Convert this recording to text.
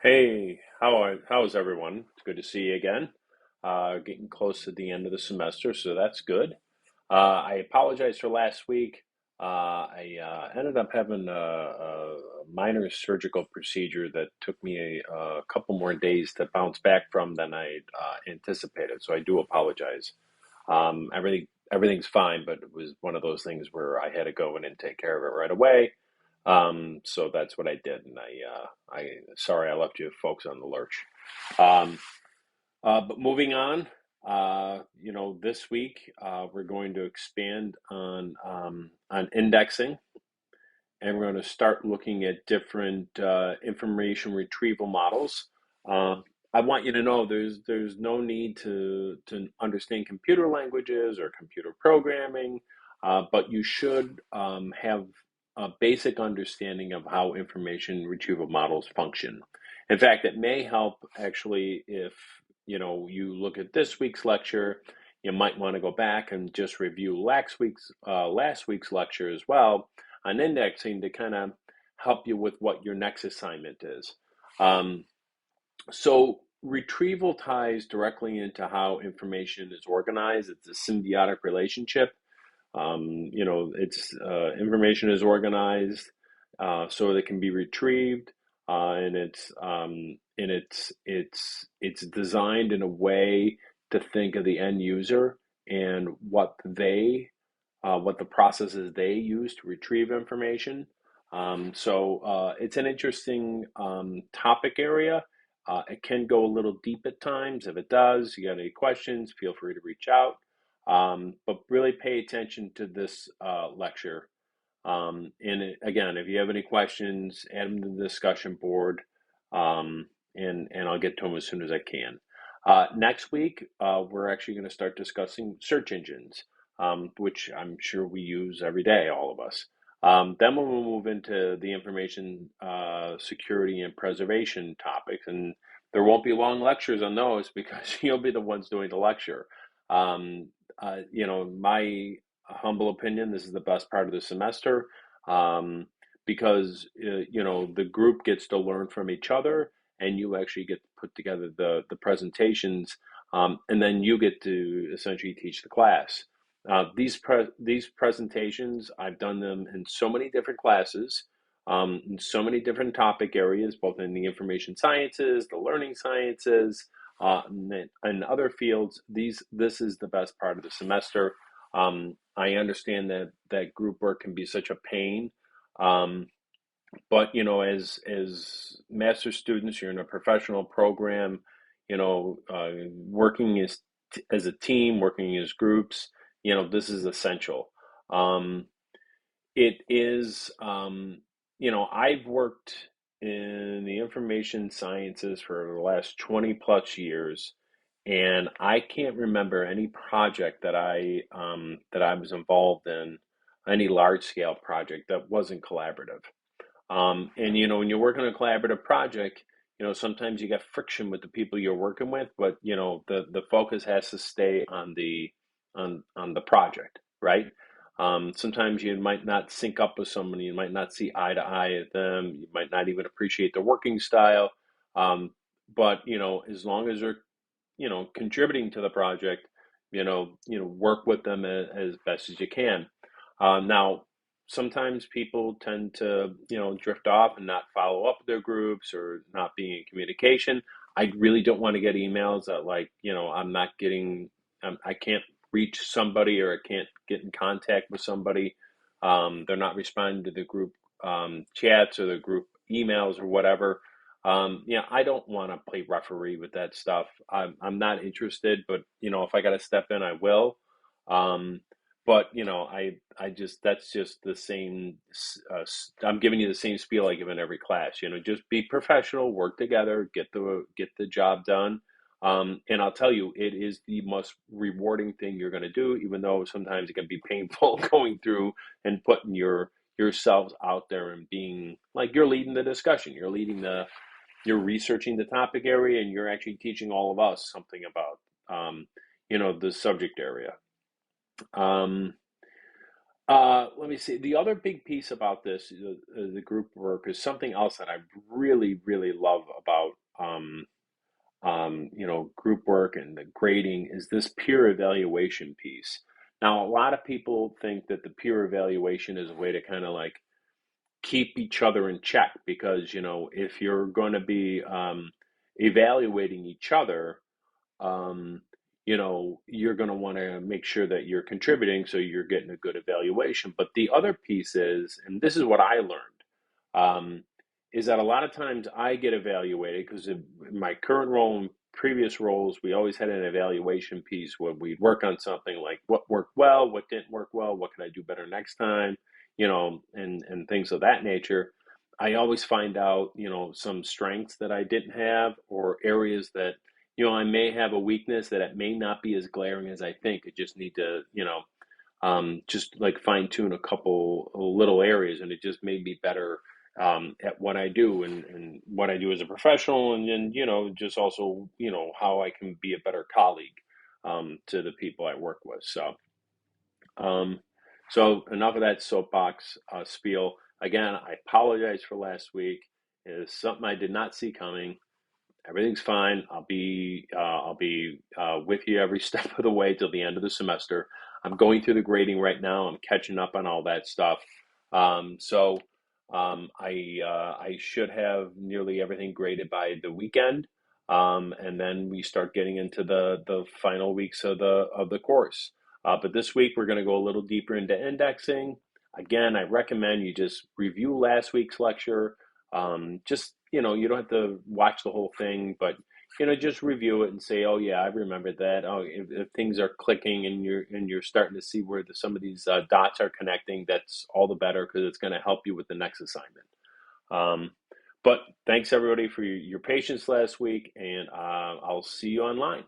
Hey, how's everyone? It's good to see you again. Getting close to the end of the semester, so that's good. I apologize for last week. I ended up having a minor surgical procedure that took me a couple more days to bounce back from than I anticipated. So I do apologize. Everything's fine, but it was one of those things where I had to go in and take care of it right away. So that's what I did, and I sorry I left you folks on the lurch. Um, but moving on, this week we're going to expand on indexing, and we're going to start looking at different information retrieval models. Um, I want you to know there's no need to understand computer languages or computer programming, but you should have a basic understanding of how information retrieval models function. In fact, it may help actually if you look at this week's lecture. You might want to go back and just review last week's lecture as well on indexing to kind of help you with what your next assignment is. Um, so retrieval ties directly into how information is organized. It's a symbiotic relationship. It's information is organized so that it can be retrieved, and it's designed in a way to think of the end user and what the processes they use to retrieve information. So it's an interesting topic area. It can go a little deep at times. If it does, you got any questions, feel free to reach out. But really pay attention to this lecture. Again, if you have any questions, add them to the discussion board, and I'll get to them as soon as I can. Next week, we're actually going to start discussing search engines, which I'm sure we use every day, all of us. Then we'll move into the information security and preservation topics, and there won't be long lectures on those because you'll be the ones doing the lecture. My humble opinion, this is the best part of the semester um, because the group gets to learn from each other, and you actually get to put together the presentations, and then you get to essentially teach the class. These presentations, I've done them in so many different classes, in so many different topic areas, both in the information sciences, the learning sciences, and other fields. This is the best part of the semester. I understand that group work can be such a pain, um, but as master students, you're in a professional program. Working as a team, working as groups. This is essential. Um, it is, I've worked in the information sciences for the last 20 plus years, and I can't remember any project that I was involved in, any large scale project that wasn't collaborative. And when you work on a collaborative project, sometimes you get friction with the people you're working with, but the focus has to stay on the project, right? Sometimes you might not sync up with someone, you might not see eye to eye with them, you might not even appreciate their working style. Um, but as long as they're contributing to the project, work with them as best as you can. Now, sometimes people tend to, drift off and not follow up with their groups or not being in communication. I really don't want to get emails that like, I'm not getting, I can't reach somebody or I can't get in contact with somebody. They're not responding to the group chats or the group emails or whatever. I don't want to play referee with that stuff. I'm not interested, but if I got to step in, I will. Um, but I just that's just the same. I'm giving you the same spiel I give in every class. Just be professional, work together, get the job done. And I'll tell you, it is the most rewarding thing you're going to do, even though sometimes it can be painful going through and putting yourselves out there and being like you're leading the discussion, you're researching the topic area, and you're actually teaching all of us something about the subject area. um, Let me see. The other big piece about this, the group work, is something else that I really, really love about group work and the grading is this peer evaluation piece. Now, a lot of people think that the peer evaluation is a way to kind of like keep each other in check because, if you're going to be evaluating each other, um, you're going to want to make sure that you're contributing so you're getting a good evaluation. But the other piece is, and this is what I learned, um, is that a lot of times I get evaluated because in my current role and previous roles, we always had an evaluation piece where we'd work on something like what worked well, what didn't work well, what can I do better next time, and things of that nature. I always find out, some strengths that I didn't have or areas that I may have a weakness that it may not be as glaring as I think. I just need to, just like fine tune a couple little areas, and it just made me better at what I do and what I do as a professional, and then just also how I can be a better colleague to the people I work with. Um, so enough of that soapbox spiel. Again, I apologize for last week. It's something I did not see coming. Everything's fine. I'll be with you every step of the way till the end of the semester. I'm going through the grading right now. I'm catching up on all that stuff. I should have nearly everything graded by the weekend, and then we start getting into the final weeks of the course. But this week we're going to go a little deeper into indexing. Again, I recommend you just review last week's lecture. Just you don't have to watch the whole thing, but just review it and say, oh yeah, I remembered that. Oh, if things are clicking and you're starting to see where some of these dots are connecting, that's all the better because it's going to help you with the next assignment. um, but thanks everybody for your patience last week, and I'll see you online.